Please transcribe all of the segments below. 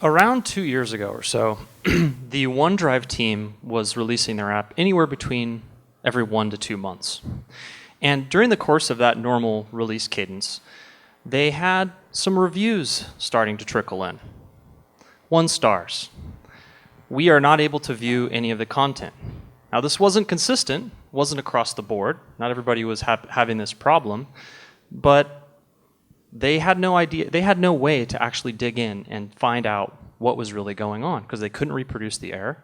Around 2 years ago or so, the OneDrive team was releasing their app anywhere between every 1 to 2 months. And during the course of that normal release cadence, they had some reviews starting to trickle in. 1 stars. We are not able to view any of the content. Now, this wasn't consistent, wasn't across the board. Not everybody was having this problem, but they had no idea, they had no way to actually dig in and find out what was really going on because they couldn't reproduce the error.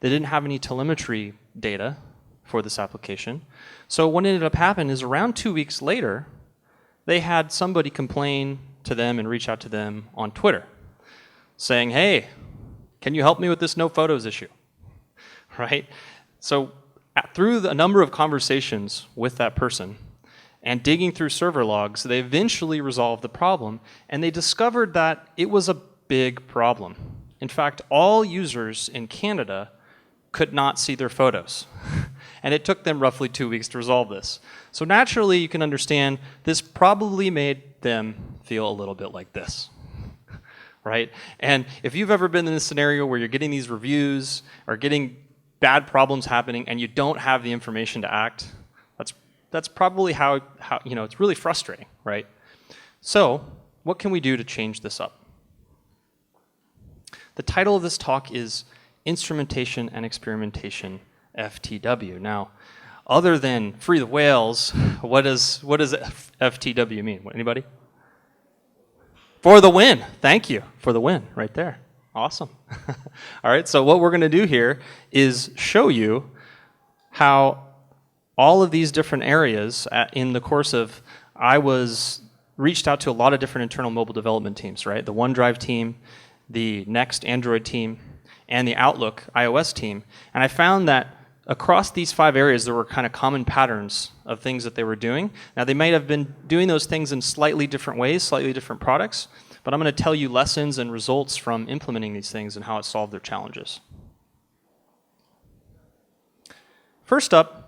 They didn't have any telemetry data for this application. So what ended up happening is around 2 weeks later, they had somebody complain to them and reach out to them on Twitter saying, hey, can you help me with this no photos issue? Right? So through a number of conversations with that person, and digging through server logs, they eventually resolved the problem, and they discovered that it was a big problem. In fact, all users in Canada could not see their photos. And it took them roughly 2 weeks to resolve this. So naturally, you can understand this probably made them feel a little bit like this. Right? And if you've ever been in a scenario where you're getting these reviews or getting bad problems happening and you don't have the information to act, that's probably how it's really frustrating, right? So, what can we do to change this up? The title of this talk is Instrumentation and Experimentation, FTW. Now, other than free the whales, what does FTW mean? Anybody? For the win. Thank you. For the win, right there. Awesome. All right, so what we're going to do here is show you how all of these different areas in the course of, I reached out to a lot of different internal mobile development teams, right? The OneDrive team, the Next Android team, and the Outlook iOS team. And I found that across these 5 areas, there were kind of common patterns of things that they were doing. Now, they might have been doing those things in slightly different ways, slightly different products, but I'm going to tell you lessons and results from implementing these things and how it solved their challenges. First up,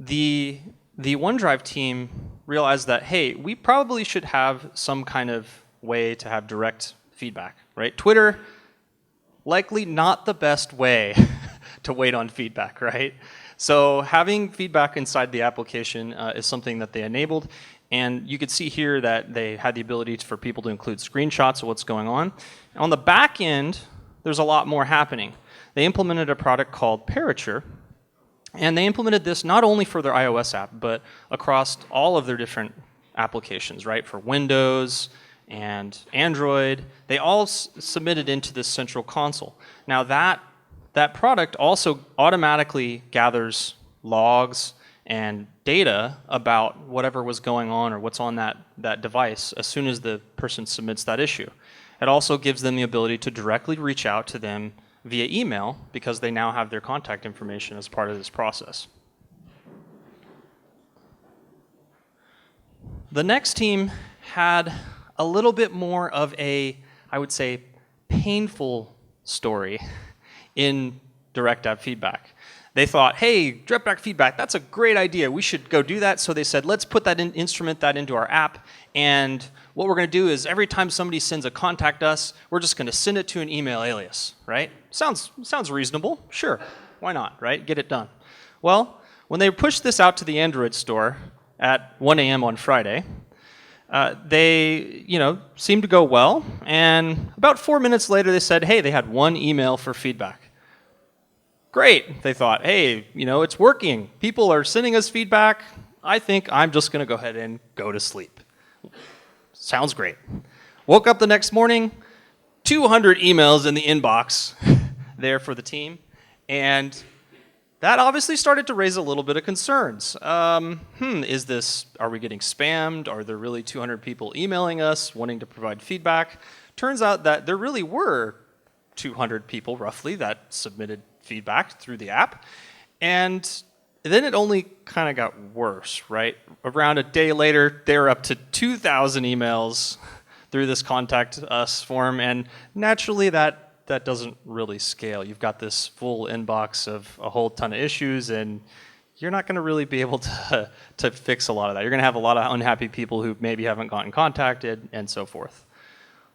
the OneDrive team realized that, hey, we probably should have some kind of way to have direct feedback, right? Twitter, likely not the best way to wait on feedback, right? So having feedback inside the application is something that they enabled. And you could see here that they had the ability for people to include screenshots of what's going on. On the back end, there's a lot more happening. They implemented a product called Parature. And they implemented this not only for their iOS app, but across all of their different applications, right? For Windows and Android, they all submitted into this central console. Now that product also automatically gathers logs and data about whatever was going on or what's on that device as soon as the person submits that issue. It also gives them the ability to directly reach out to them via email because they now have their contact information as part of this process. The next team had a little bit more of a, I would say, painful story in direct app feedback. They thought, hey, direct app feedback, that's a great idea. We should go do that. So they said, let's put that instrument that into our app. And what we're going to do is every time somebody sends a contact us, we're just going to send it to an email alias, right? Sounds reasonable. Sure. Why not, right? Get it done. Well, when they pushed this out to the Android store at 1 a.m. on Friday, they seemed to go well. And about 4 minutes later, they said, hey, they had 1 email for feedback. Great, they thought, hey, it's working. People are sending us feedback. I think I'm just going to go ahead and go to sleep. Sounds great. Woke up the next morning, 200 emails in the inbox there for the team. And that obviously started to raise a little bit of concerns. Are we getting spammed? Are there really 200 people emailing us wanting to provide feedback? Turns out that there really were 200 people roughly that submitted feedback through the app. And then it only kind of got worse, right? Around a day later, they're up to 2,000 emails through this contact us form, and naturally that doesn't really scale. You've got this full inbox of a whole ton of issues, and you're not going to really be able to fix a lot of that. You're going to have a lot of unhappy people who maybe haven't gotten contacted, and so forth.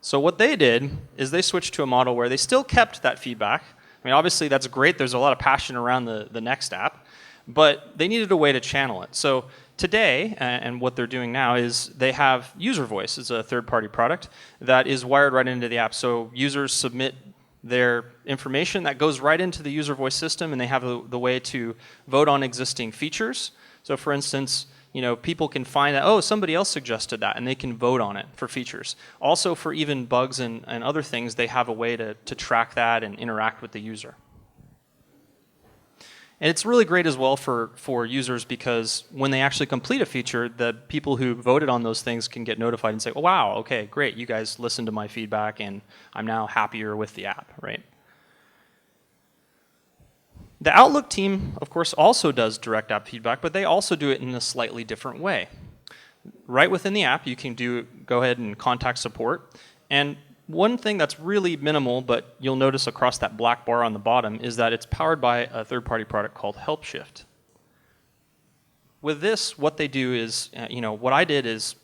So what they did is they switched to a model where they still kept that feedback. I mean, obviously that's great. There's a lot of passion around the next app, but they needed a way to channel it. So today, and what they're doing now is they have user voice. It's a third-party product that is wired right into the app. So users submit their information that goes right into the user voice system, and they have the way to vote on existing features. So for instance, people can find that, oh, somebody else suggested that, and they can vote on it for features. Also, for even bugs and other things, they have a way to track that and interact with the user. And it's really great as well for users because when they actually complete a feature, the people who voted on those things can get notified and say, oh, wow, okay, great, you guys listened to my feedback, and I'm now happier with the app, right? The Outlook team, of course, also does direct app feedback, but they also do it in a slightly different way. Right within the app, you can go ahead and contact support. And one thing that's really minimal, but you'll notice across that black bar on the bottom, is that it's powered by a third-party product called HelpShift. With this, what they do is, what I did is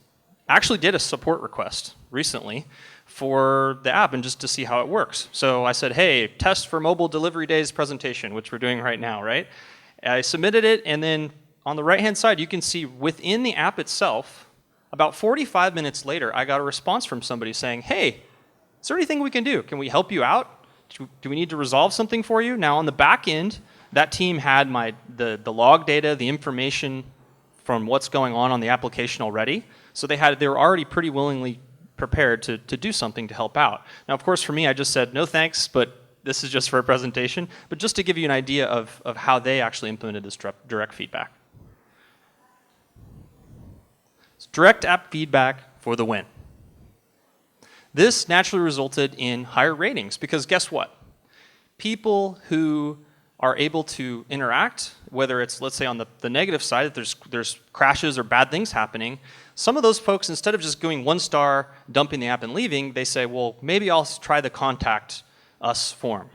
actually did a support request recently for the app and just to see how it works. So I said, hey, test for mobile delivery days presentation, which we're doing right now, right? I submitted it, and then on the right-hand side, you can see within the app itself, about 45 minutes later, I got a response from somebody saying, hey, is there anything we can do? Can we help you out? Do we need to resolve something for you? Now, on the back end, that team had the log data, the information from what's going on the application already. So they were already pretty willingly prepared to do something to help out. Now, of course, for me, I just said, no thanks, but this is just for a presentation. But just to give you an idea of how they actually implemented this direct feedback. It's direct app feedback for the win. This naturally resulted in higher ratings because guess what? People who are able to interact, whether it's, let's say, on the negative side, that there's crashes or bad things happening, some of those folks, instead of just going 1 star, dumping the app and leaving, they say, well, maybe I'll try the contact us form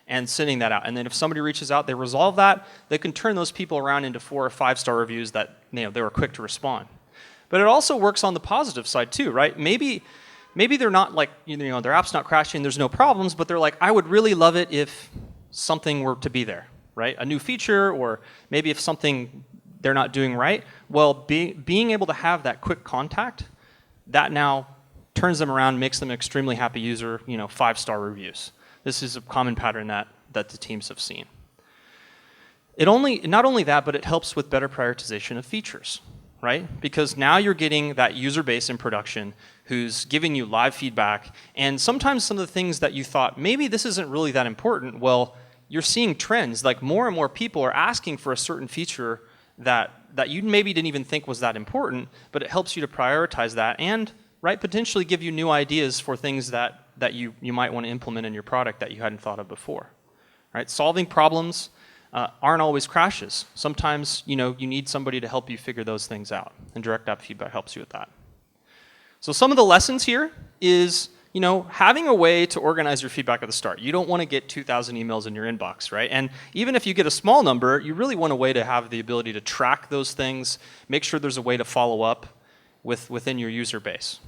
and sending that out. And then if somebody reaches out, they resolve that, they can turn those people around into 4 or 5 star reviews that they were quick to respond. But it also works on the positive side too, right? Maybe they're not like, their app's not crashing, there's no problems, but they're like, I would really love it if something were to be there, right? A new feature, or maybe if something they're not doing right. Well, being able to have that quick contact, that now turns them around, makes them an extremely happy user, 5-star reviews. This is a common pattern that the teams have seen. Not only that, but it helps with better prioritization of features, right? Because now you're getting that user base in production who's giving you live feedback, and sometimes some of the things that you thought, maybe this isn't really that important, well, you're seeing trends, like more and more people are asking for a certain feature that you maybe didn't even think was that important, but it helps you to prioritize that and, right, potentially give you new ideas for things that you might want to implement in your product that you hadn't thought of before. Right? Solving problems aren't always crashes. Sometimes, you need somebody to help you figure those things out, and direct app feedback helps you with that. So some of the lessons here is, having a way to organize your feedback at the start. You don't want to get 2,000 emails in your inbox, right? And even if you get a small number, you really want a way to have the ability to track those things, make sure there's a way to follow up within your user base.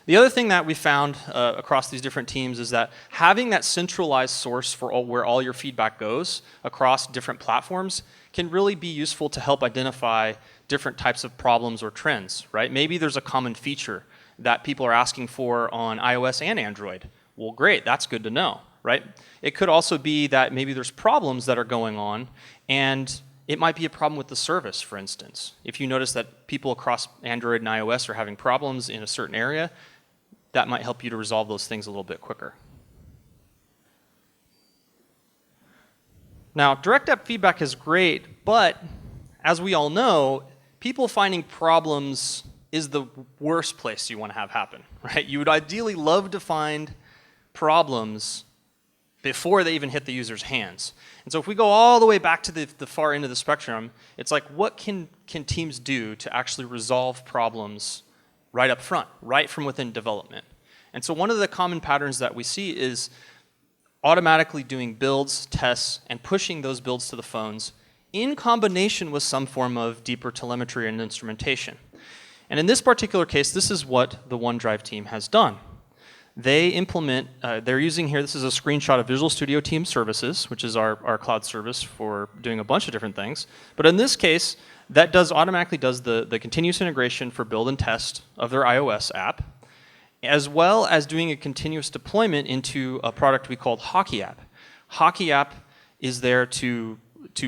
The other thing that we found across these different teams is that having that centralized source for where all your feedback goes across different platforms can really be useful to help identify different types of problems or trends, right? Maybe there's a common feature that people are asking for on iOS and Android. Well, great, that's good to know, right? It could also be that maybe there's problems that are going on, and it might be a problem with the service, for instance. If you notice that people across Android and iOS are having problems in a certain area, that might help you to resolve those things a little bit quicker. Now, direct app feedback is great, but as we all know, people finding problems is the worst place you want to have happen, right? You would ideally love to find problems before they even hit the user's hands. And so if we go all the way back to the far end of the spectrum, it's like, what can teams do to actually resolve problems right up front, right from within development? And so one of the common patterns that we see is automatically doing builds, tests, and pushing those builds to the phones in combination with some form of deeper telemetry and instrumentation. And in this particular case, this is what the OneDrive team has done. they implement, they're using here, this is a screenshot of Visual Studio Team Services, which is our cloud service for doing a bunch of different things. But in this case, that automatically does the continuous integration for build and test of their iOS app, as well as doing a continuous deployment into a product we called Hockey App. Hockey App is there to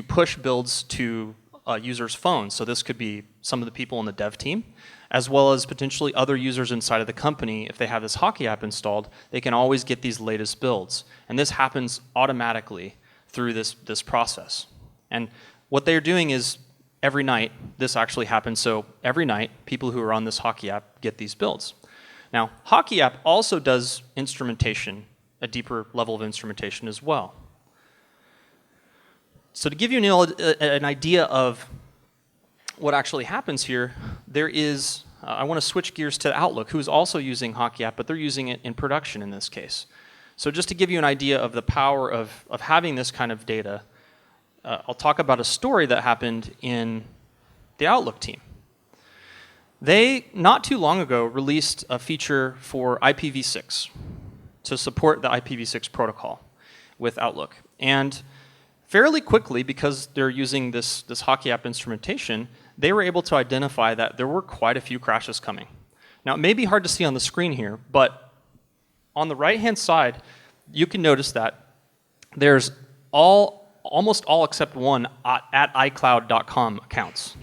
push builds to users' phones. So this could be some of the people on the dev team, as well as potentially other users inside of the company. If they have this Hockey App installed, they can always get these latest builds. And this happens automatically through this process. And what they're doing is every night, this actually happens. So every night, people who are on this Hockey App get these builds. Now, Hockey App also does instrumentation, a deeper level of instrumentation as well. So to give you an idea of what actually happens here, there is, I want to switch gears to Outlook, who's also using Hockey App, but they're using it in production in this case. So just to give you an idea of the power of having this kind of data, I'll talk about a story that happened in the Outlook team. They, not too long ago, released a feature for IPv6 to support the IPv6 protocol with Outlook. And fairly quickly, because they're using this Hockey App instrumentation, they were able to identify that there were quite a few crashes coming. Now, it may be hard to see on the screen here, but on the right-hand side, you can notice that there's almost all except one at iCloud.com accounts.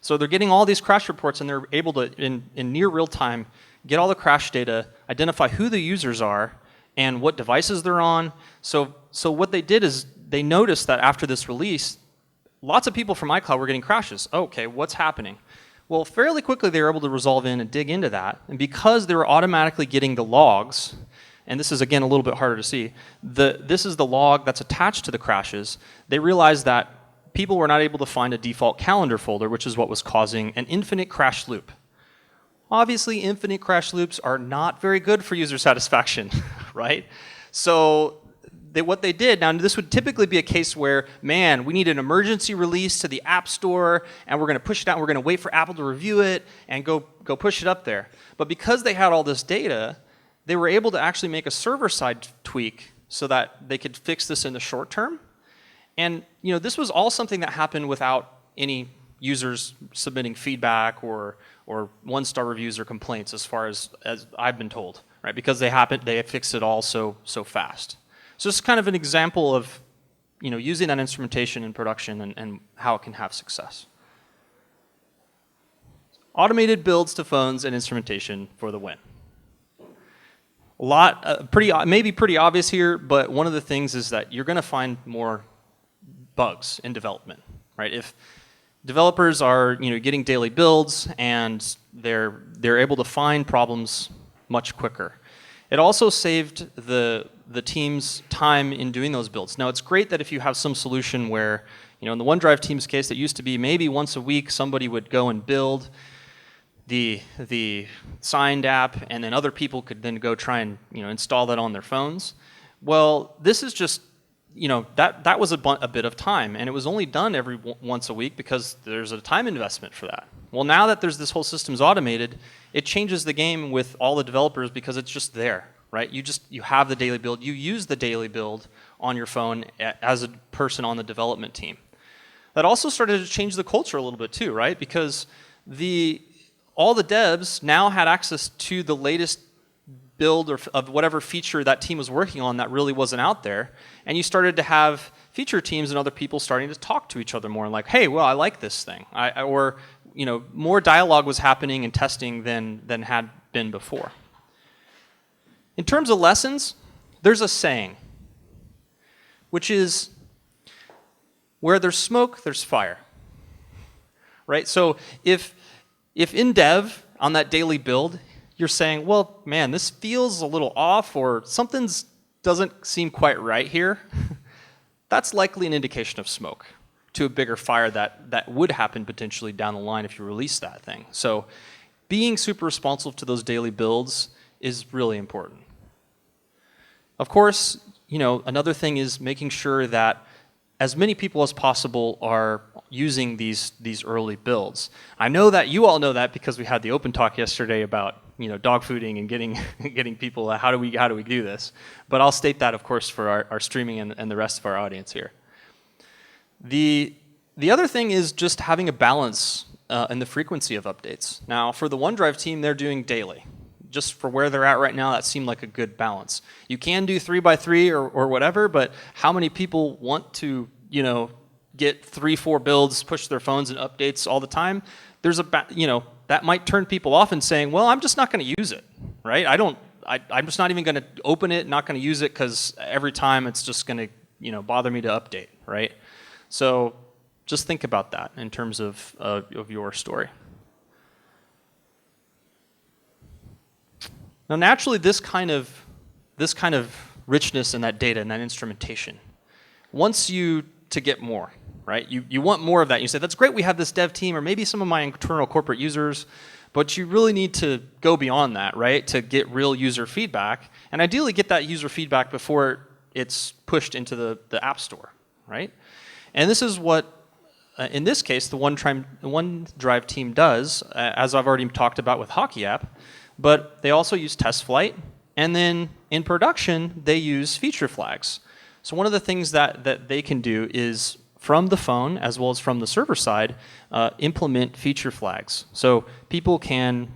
So they're getting all these crash reports, and they're able to, in near real time, get all the crash data, identify who the users are, and what devices they're on. So what they did is they noticed that after this release, lots of people from iCloud were getting crashes. Okay, what's happening? Well, fairly quickly they were able to resolve in and dig into that. And because they were automatically getting the logs, and this is again a little bit harder to see, this is the log that's attached to the crashes, they realized that people were not able to find a default calendar folder, which is what was causing an infinite crash loop. Obviously, infinite crash loops are not very good for user satisfaction, right? So what they did, now this would typically be a case where, man, we need an emergency release to the App Store, and we're going to push it out, and we're going to wait for Apple to review it, and go push it up there. But because they had all this data, they were able to actually make a server-side tweak so that they could fix this in the short term. And this was all something that happened without any users submitting feedback or one-star reviews or complaints, as far as I've been told, right? Because they fixed it all so fast. So it's kind of an example of using that instrumentation in production and how it can have success. Automated builds to phones and instrumentation for the win. A lot, maybe pretty obvious here, but one of the things is that you're going to find more bugs in development, right? If developers are getting daily builds and they're able to find problems much quicker. It also saved the team's time in doing those builds. Now, it's great that if you have some solution where, in the OneDrive team's case, it used to be maybe once a week somebody would go and build the signed app, and then other people could then go try and install that on their phones. Well, this is just that was a bit of time, and it was only done every once a week because there's a time investment for that. Well, now that this whole system's automated, it changes the game with all the developers because it's just there, right? You have the daily build. You use the daily build on your phone as a person on the development team. That also started to change the culture a little bit too, right? Because all the devs now had access to the latest build of whatever feature that team was working on that really wasn't out there, and you started to have feature teams and other people starting to talk to each other more, and like, hey, well, I like this thing, or more dialogue was happening in testing than had been before. In terms of lessons, there's a saying, which is, where there's smoke, there's fire, right? So if in dev on that daily build, you're saying, well, man, this feels a little off, or something doesn't seem quite right here, that's likely an indication of smoke to a bigger fire that would happen potentially down the line if you release that thing. So being super responsive to those daily builds is really important. Of course, another thing is making sure that as many people as possible are using these early builds. I know that you all know that because we had the open talk yesterday about dog fooding and getting getting people. How do we do this? But I'll state that, of course, for our streaming and the rest of our audience here. The other thing is just having a balance in the frequency of updates. Now, for the OneDrive team, they're doing daily. Just for where they're at right now, that seemed like a good balance. You can do 3x3 or whatever, but how many people want to, get 3-4 builds, push their phones and updates all the time? There's that might turn people off and saying, well, I'm just not going to use it, right? I'm just not even going to open it, not going to use it because every time it's just going to, bother me to update, right? So just think about that in terms of your story. Now, naturally, this kind of richness in that data and that instrumentation wants you to get more, right? You want more of that. You say, that's great, we have this dev team, or maybe some of my internal corporate users, but you really need to go beyond that, right, to get real user feedback, and ideally get that user feedback before it's pushed into the App Store, right? And this is what, in this case, the OneDrive team does, as I've already talked about with Hockey App. But they also use test flight, and then in production, they use feature flags. So one of the things that they can do is, from the phone, as well as from the server side, implement feature flags. So people can,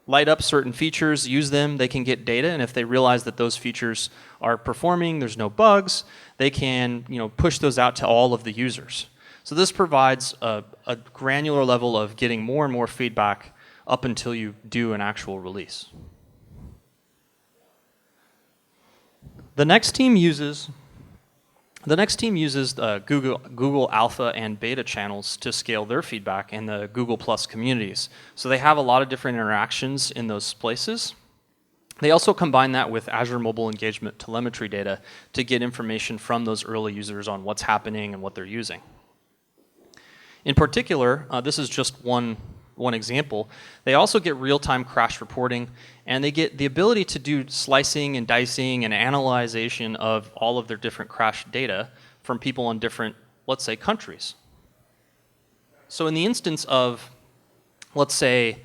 light up certain features, use them, they can get data, and if they realize that those features are performing, there's no bugs, they can, push those out to all of the users. So this provides a granular level of getting more and more feedback up until you do an actual release. The next team uses Google Alpha and Beta channels to scale their feedback in the Google Plus communities. So they have a lot of different interactions in those places. They also combine that with Azure Mobile Engagement telemetry data to get information from those early users on what's happening and what they're using. In particular, this is just one example, they also get real-time crash reporting, and they get the ability to do slicing and dicing and analyzation of all of their different crash data from people in different, let's say, countries. So in the instance of, let's say,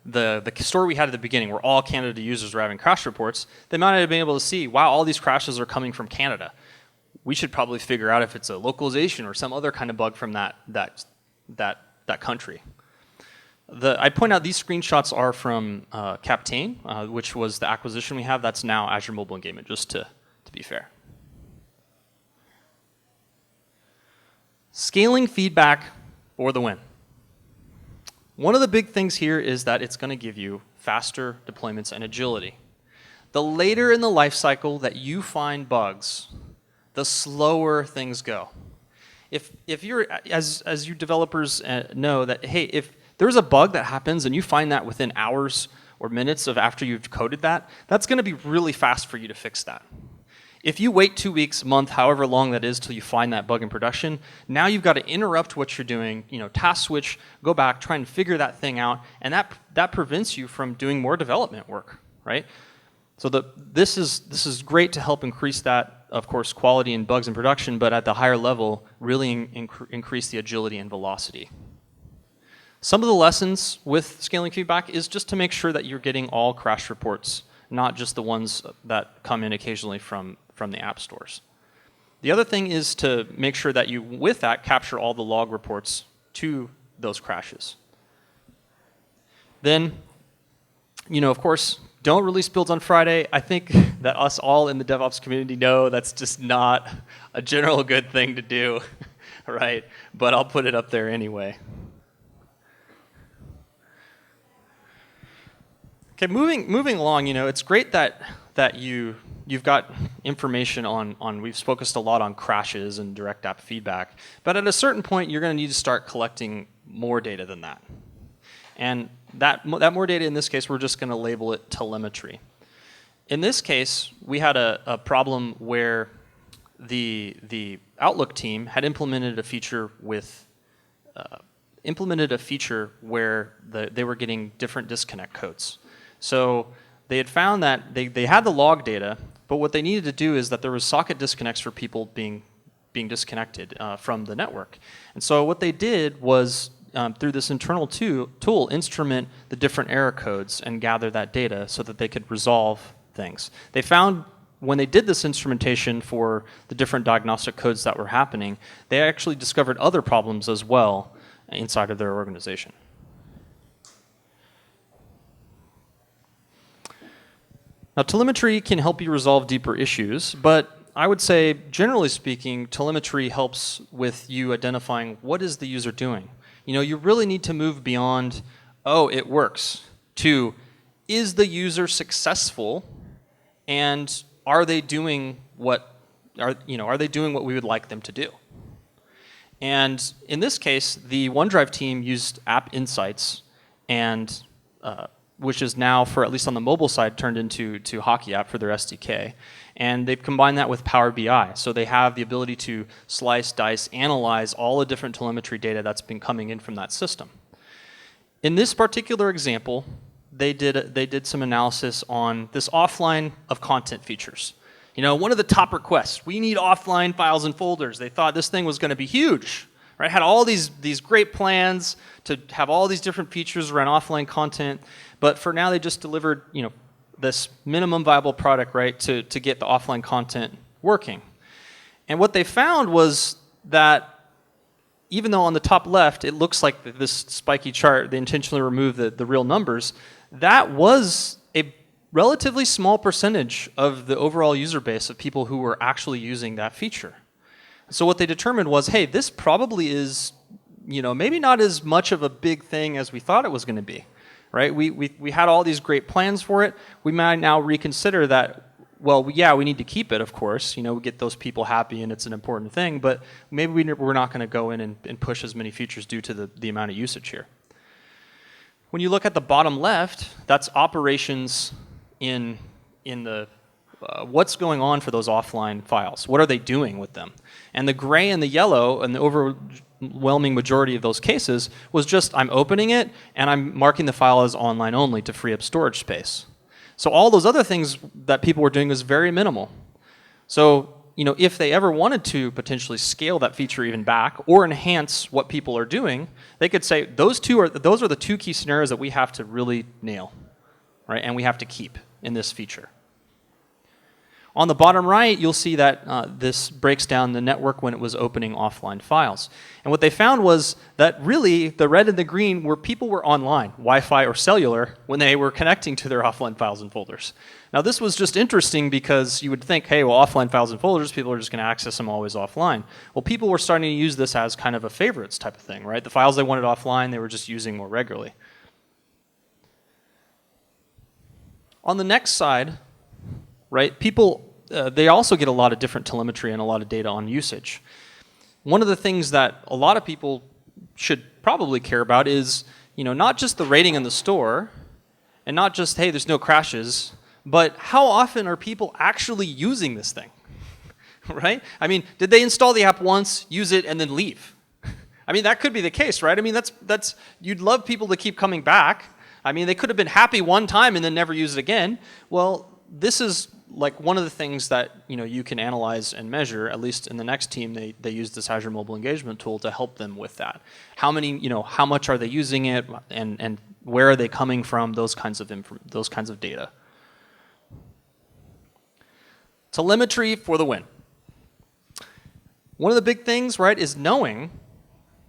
the story we had at the beginning where all Canada users were having crash reports, they might have been able to see, wow, all these crashes are coming from Canada. We should probably figure out if it's a localization or some other kind of bug from that country. I'd point out these screenshots are from Captain, which was the acquisition we have. That's now Azure Mobile Engagement, just to be fair. Scaling feedback for the win. One of the big things here is that it's going to give you faster deployments and agility. The later in the life cycle that you find bugs, the slower things go. If you're, as you developers know that, hey, if there's a bug that happens and you find that within hours or minutes of after you've coded that, that's going to be really fast for you to fix that. If you wait 2 weeks, a month, however long that is till you find that bug in production, now you've got to interrupt what you're doing, task switch, go back, try and figure that thing out, and that prevents you from doing more development work, right? So this is great to help increase that, of course, quality and bugs in production, but at the higher level, really increase the agility and velocity. Some of the lessons with scaling feedback is just to make sure that you're getting all crash reports, not just the ones that come in occasionally from the app stores. The other thing is to make sure that you, with that, capture all the log reports to those crashes. Then, of course, don't release builds on Friday. I think that us all in the DevOps community know that's just not a general good thing to do, right? But I'll put it up there anyway. Okay, moving along, it's great that you've got information on, we've focused a lot on crashes and direct app feedback, but at a certain point, you're going to need to start collecting more data than that. And that more data, in this case, we're just going to label it telemetry. In this case, we had a problem where the Outlook team had implemented a feature where they were getting different disconnect codes. So they had found that they had the log data, but what they needed to do is that there was socket disconnects for people being disconnected from the network. And so what they did was through this internal tool, instrument the different error codes and gather that data so that they could resolve things. They found when they did this instrumentation for the different diagnostic codes that were happening, they actually discovered other problems as well inside of their organization. Now, telemetry can help you resolve deeper issues, but I would say, generally speaking, telemetry helps with you identifying what is the user doing. You know, you really need to move beyond, oh, it works, to is the user successful, and are they doing what they doing what we would like them to do? And in this case, the OneDrive team used App Insights, and which is now, for at least on the mobile side, turned into Hockey App for their SDK. And they've combined that with Power BI. So they have the ability to slice, dice, analyze all the different telemetry data that's been coming in from that system. In this particular example, they did some analysis on this offline of content features. You know, one of the top requests, we need offline files and folders. They thought this thing was going to be huge, right? Had all these great plans to have all these different features around offline content, but for now they just delivered, you know, this minimum viable product, right, to get the offline content working. And what they found was that even though on the top left it looks like this spiky chart, they intentionally removed the real numbers, that was a relatively small percentage of the overall user base of people who were actually using that feature. So what they determined was, hey, this probably is, you know, maybe not as much of a big thing as we thought it was going to be. Right? We had all these great plans for it. We might now reconsider that, well, yeah, we need to keep it, of course. You know, we get those people happy and it's an important thing, but maybe we're not going to go in and push as many features due to the amount of usage here. When you look at the bottom left, that's operations in the what's going on for those offline files. What are they doing with them? And the gray and the yellow and the overwhelming majority of those cases was just I'm opening it and I'm marking the file as online only to free up storage space. So all those other things that people were doing was very minimal. So, you know, if they ever wanted to potentially scale that feature even back or enhance what people are doing, they could say those are the two key scenarios that we have to really nail, right? And we have to keep in this feature. On the bottom right, you'll see that this breaks down the network when it was opening offline files. And what they found was that really the red and the green were people were online, Wi-Fi or cellular, when they were connecting to their offline files and folders. Now this was just interesting because you would think, hey, well, offline files and folders, people are just going to access them always offline. Well, people were starting to use this as kind of a favorites type of thing, right? The files they wanted offline, they were just using more regularly. On the next side, right, people, they also get a lot of different telemetry and a lot of data on usage. One of the things that a lot of people should probably care about is, you know, not just the rating in the store, and not just, hey, there's no crashes, but how often are people actually using this thing, right? I mean, did they install the app once, use it, and then leave? I mean, that could be the case, right? I mean, that's you'd love people to keep coming back. I mean, they could have been happy one time and then never use it again. Well, this is like one of the things that, you know, you can analyze and measure. At least in the next team, they use this Azure Mobile Engagement tool to help them with that. How many, you know, how much are they using it, and where are they coming from? Those kinds of data. Telemetry for the win. One of the big things, right, is knowing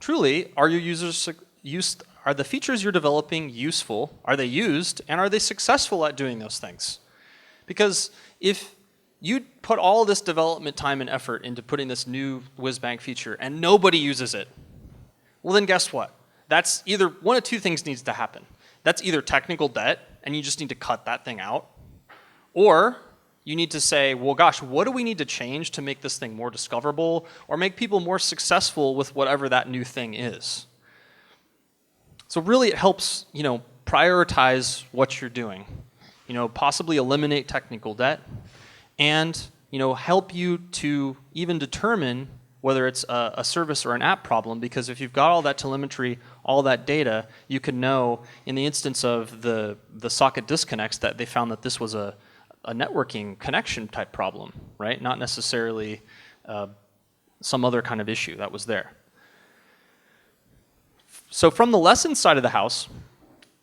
truly are your users used. Are the features you're developing useful? Are they used? And are they successful at doing those things? Because if you put all this development time and effort into putting this new WizBank feature and nobody uses it, well then guess what? That's either one of two things needs to happen. That's either technical debt and you just need to cut that thing out, or you need to say, well gosh, what do we need to change to make this thing more discoverable or make people more successful with whatever that new thing is? So really it helps, you know, prioritize what you're doing. You know, possibly eliminate technical debt and, you know, help you to even determine whether it's a service or an app problem, because if you've got all that telemetry, all that data, you can know in the instance of the socket disconnects that they found that this was a networking connection type problem, right? Not necessarily some other kind of issue that was there. So from the lessons side of the house,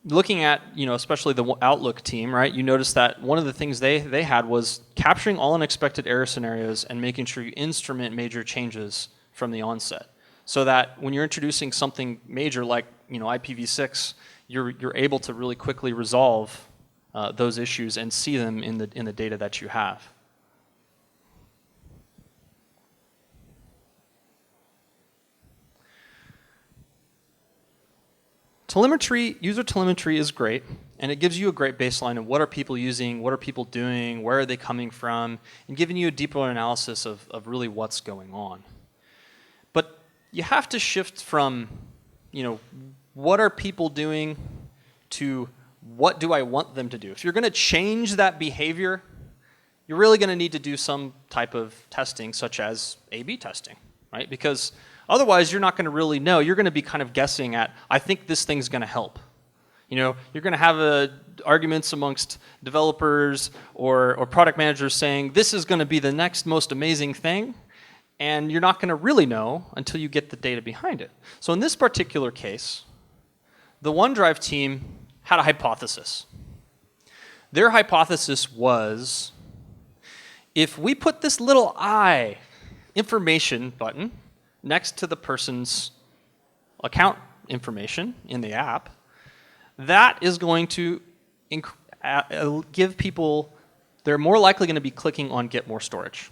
looking at, especially the Outlook team, right? You notice that one of the things they had was capturing all unexpected error scenarios and making sure you instrument major changes from the onset, so that when you're introducing something major like IPv6, you're able to really quickly resolve those issues and see them in the data that you have. Telemetry, user telemetry is great, and it gives you a great baseline of what are people using, what are people doing, where are they coming from, and giving you a deeper analysis of really what's going on. But you have to shift from, what are people doing to what do I want them to do. If you're going to change that behavior, you're really going to need to do some type of testing, such as A/B testing, right? Because otherwise, you're not going to really know. You're going to be kind of guessing at, I think this thing's going to help. You're going to have arguments amongst developers or product managers saying, this is going to be the next most amazing thing, and you're not going to really know until you get the data behind it. So in this particular case, the OneDrive team had a hypothesis. Their hypothesis was, if we put this little I information button next to the person's account information in the app, that is going to give people, they're more likely going to be clicking on get more storage.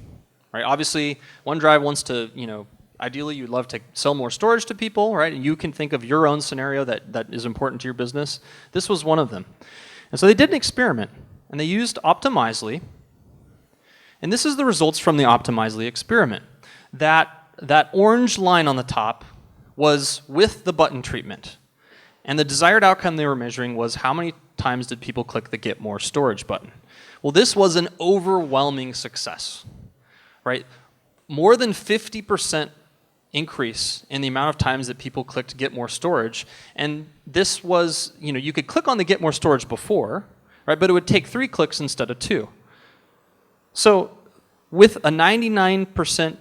Right? Obviously, OneDrive wants to, ideally you'd love to sell more storage to people, right? And you can think of your own scenario that is important to your business. This was one of them. And so they did an experiment, and they used Optimizely. And this is the results from the Optimizely experiment. That orange line on the top was with the button treatment. And the desired outcome they were measuring was how many times did people click the get more storage button. Well, this was an overwhelming success, right? More than 50% increase in the amount of times that people clicked get more storage. And this was, you could click on the get more storage before, right? But it would take 3 clicks instead of 2. So with a 99%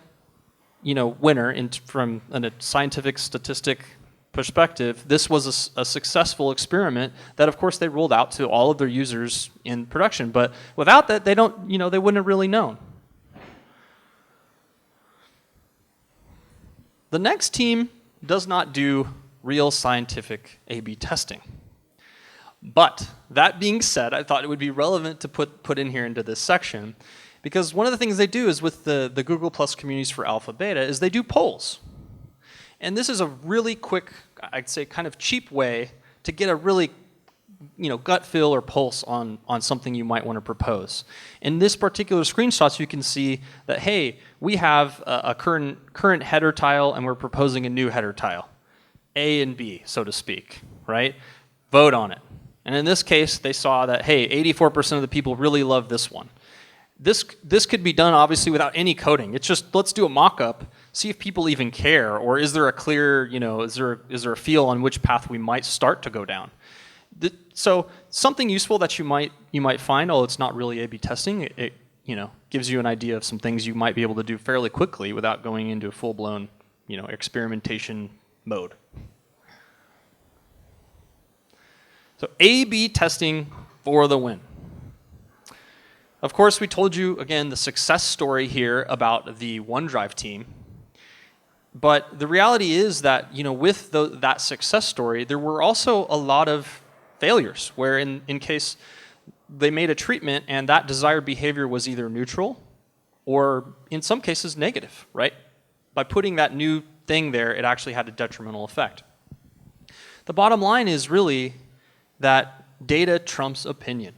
winner from a scientific statistic perspective, this was a successful experiment that, of course, they rolled out to all of their users in production. But without that, they wouldn't have really known. The next team does not do real scientific A/B testing. But that being said, I thought it would be relevant to put in here into this section, because one of the things they do is with the Google Plus communities for alpha beta is they do polls. And this is a really quick, I'd say kind of cheap way to get a really gut feel or pulse on something you might want to propose. In this particular screenshot, you can see that, hey, we have a current header tile and we're proposing a new header tile. A and B, so to speak, right? Vote on it. And in this case, they saw that, hey, 84% of the people really love this one. This could be done obviously without any coding. It's just, let's do a mock-up, see if people even care, or is there a clear, is there a feel on which path we might start to go down. So something useful that you might find, although it's not really A/B testing, it gives you an idea of some things you might be able to do fairly quickly without going into full-blown experimentation mode. So A/B testing for the win. Of course, we told you, again, the success story here about the OneDrive team. But the reality is that, with that success story, there were also a lot of failures, where in case they made a treatment and that desired behavior was either neutral or, in some cases, negative, right? By putting that new thing there, it actually had a detrimental effect. The bottom line is really that data trumps opinion.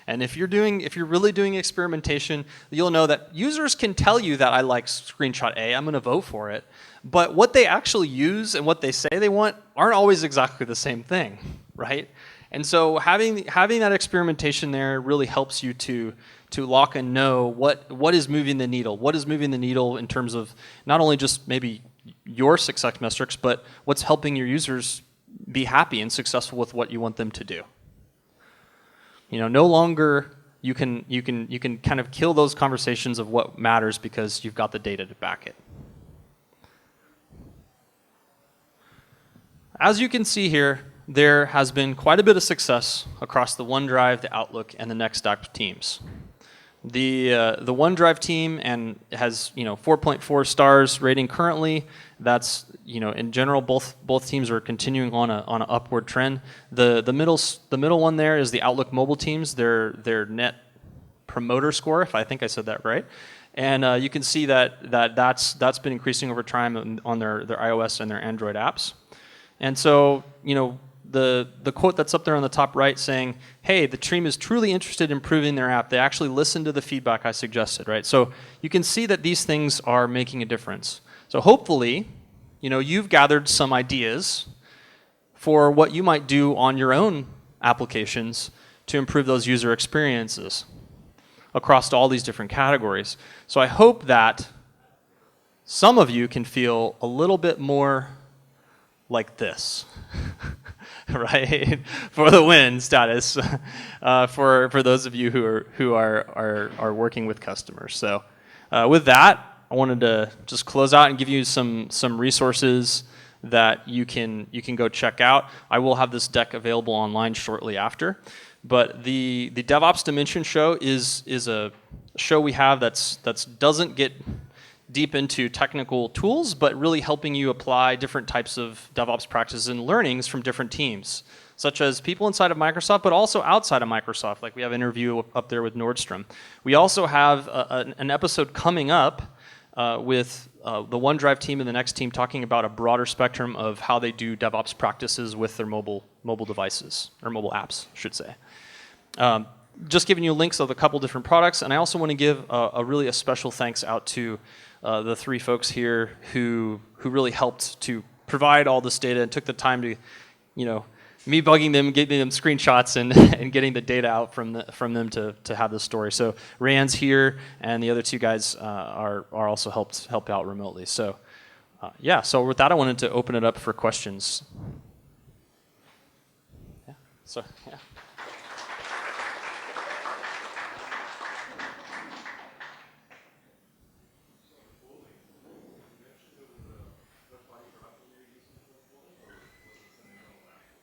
And if you're really doing experimentation, you'll know that users can tell you that I like screenshot A, I'm going to vote for it. But what they actually use and what they say they want aren't always exactly the same thing, right? And so having that experimentation there really helps you to lock and know what is moving the needle. What is moving the needle in terms of not only just maybe your success metrics, but what's helping your users be happy and successful with what you want them to do. No longer you can kind of kill those conversations of what matters because you've got the data to back it. as you can see here, there has been quite a bit of success across the OneDrive, the Outlook, and the NextDoc teams. The OneDrive team has 4.4 stars rating currently. That's in general both teams are continuing on an upward trend. The middle one there is the Outlook mobile teams. Their net promoter score, if I think I said that right, and you can see that's been increasing over time on their iOS and their Android apps. And so the quote that's up there on the top right saying, hey, the team is truly interested in improving their app. They actually listened to the feedback I suggested, right? So you can see that these things are making a difference. So hopefully, you've gathered some ideas for what you might do on your own applications to improve those user experiences across all these different categories. So I hope that some of you can feel a little bit more like this. Right, for the win status, for those of you who are working with customers. So, with that, I wanted to just close out and give you some resources that you can go check out. I will have this deck available online shortly after. But the DevOps Dimension show is a show we have that's doesn't get deep into technical tools, but really helping you apply different types of DevOps practices and learnings from different teams, such as people inside of Microsoft, but also outside of Microsoft. Like we have an interview up there with Nordstrom. We also have an episode coming up with the OneDrive team and the Next team talking about a broader spectrum of how they do DevOps practices with their mobile devices, or mobile apps, I should say. Just giving you links of a couple different products, and I also want to give a special thanks out to the three folks here who really helped to provide all this data and took the time to, me bugging them, getting them screenshots and getting the data out from them to have this story. So Rand's here, and the other two guys are also help out remotely. So yeah. So with that, I wanted to open it up for questions. Yeah. So yeah.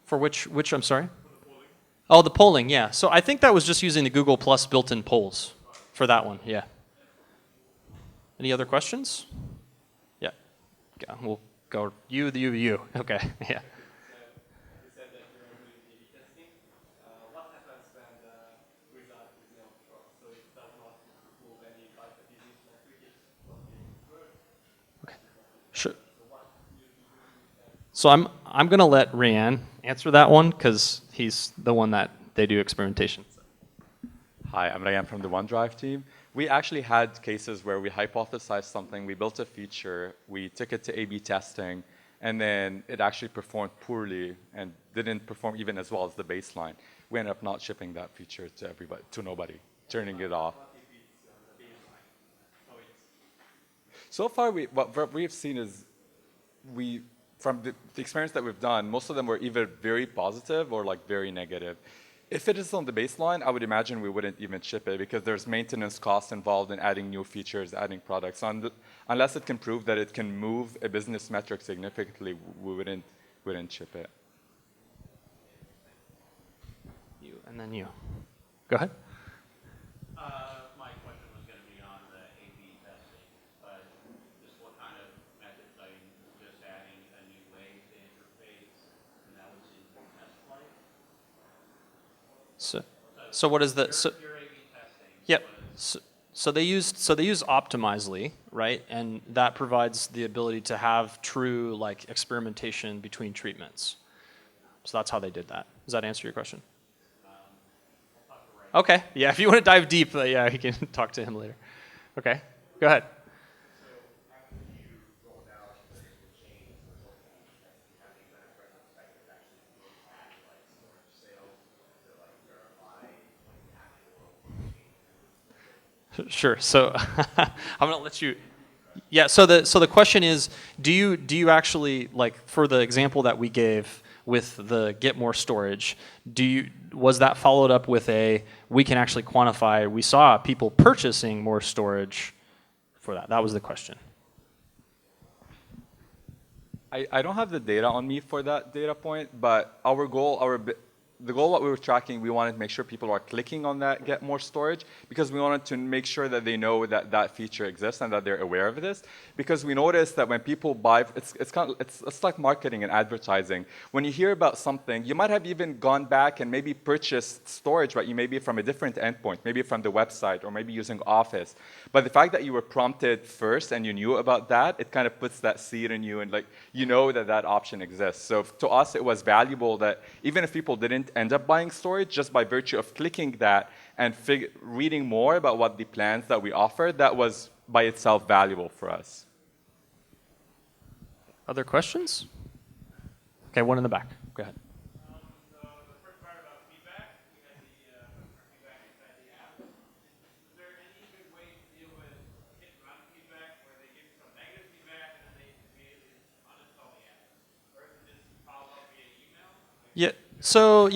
For which I'm sorry? Oh, the polling, yeah. So I think that was just using the Google Plus built-in polls for that one, yeah. Any other questions? Yeah. We'll go you. Okay, yeah. Okay. Sure. So I'm going to let Ryan answer that one because he's the one that they do experimentation. Hi, I'm Ryan from the OneDrive team. We actually had cases where we hypothesized something, we built a feature, we took it to A/B testing, and then it actually performed poorly and didn't perform even as well as the baseline. We ended up not shipping that feature to everybody, to nobody, turning it off. So far, what we've seen is from the experience that we've done, most of them were either very positive or like very negative. If it is on the baseline, I would imagine we wouldn't even ship it because there's maintenance costs involved in adding new features, adding products. Unless it can prove that it can move a business metric significantly, we wouldn't ship it. You and then you. Go ahead. My question was going to be on the A/B testing, but just what kind of methods? I mean, just adding a new way to interface, and that was in test flight. So what is the Your A/B testing. Yep. So they use Optimizely, right? And that provides the ability to have true like experimentation between treatments. So that's how they did that. Does that answer your question? Okay. Yeah. If you want to dive deep, yeah, you can talk to him later. Okay. Go ahead. Sure. So I'm going to let you. Yeah. So the question is, do you actually like for the example that we gave with the get more storage? Was that followed up with we can actually quantify? We saw people purchasing more storage for that. That was the question. I don't have the data on me for that data point, but the goal what we were tracking, we wanted to make sure people are clicking on that get more storage, because we wanted to make sure that they know that that feature exists and that they're aware of this. Because we noticed that when people buy, it's like marketing and advertising. When you hear about something, you might have even gone back and maybe purchased storage, right? You may be from a different endpoint, maybe from the website or maybe using Office. But the fact that you were prompted first and you knew about that, it kind of puts that seed in you, and like you know that that option exists. So to us, it was valuable that even if people didn't end up buying storage, just by virtue of clicking that and reading more about what the plans that we offered, that was by itself valuable for us. Other questions? Okay, one in the back. Go ahead. The first part about feedback, we had the customer feedback inside the app. Is there any good way to deal with hit and run feedback where they give you some negative feedback and then they immediately uninstall the app? Or is it just follow up via email? Yeah. So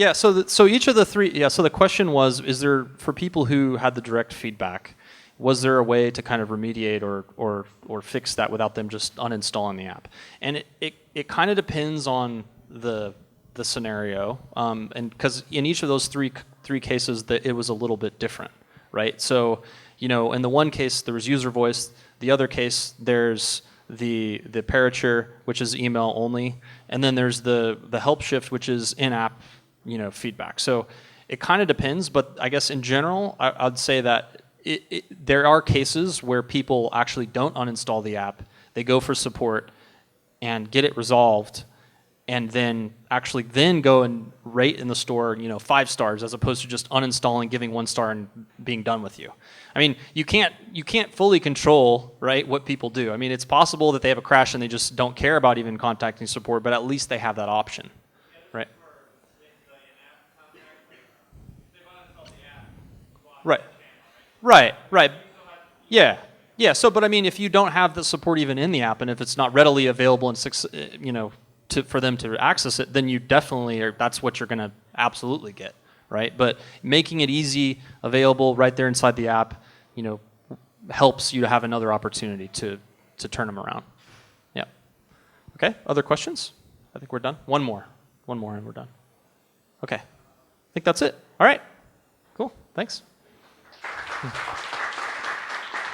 each of the three. Yeah. So the question was: is there, for people who had the direct feedback, was there a way to kind of remediate or fix that without them just uninstalling the app? And it kind of depends on the scenario, and because in each of those three cases, that it was a little bit different, right? So in the one case there was user voice, the other case there's the parature, which is email only, and then there's the help shift, which is in-app feedback. So it kind of depends, but I guess in general I'd say that there are cases where people actually don't uninstall the app, they go for support and get it resolved, and then actually go and rate in the store 5 stars as opposed to just uninstalling, giving 1 star and being done with you. I mean, you can't fully control, right, what people do. I mean, it's possible that they have a crash and they just don't care about even contacting support, but at least they have that option, right? Right. Yeah. So, but I mean, if you don't have the support even in the app, and if it's not readily available and for them to access it, then you definitely that's what you're going to absolutely get, right? But making it easy, available right there inside the app, helps you to have another opportunity to turn them around. Yeah. Okay. Other questions? I think we're done. One more, and we're done. Okay. I think that's it. All right. Cool. Thanks.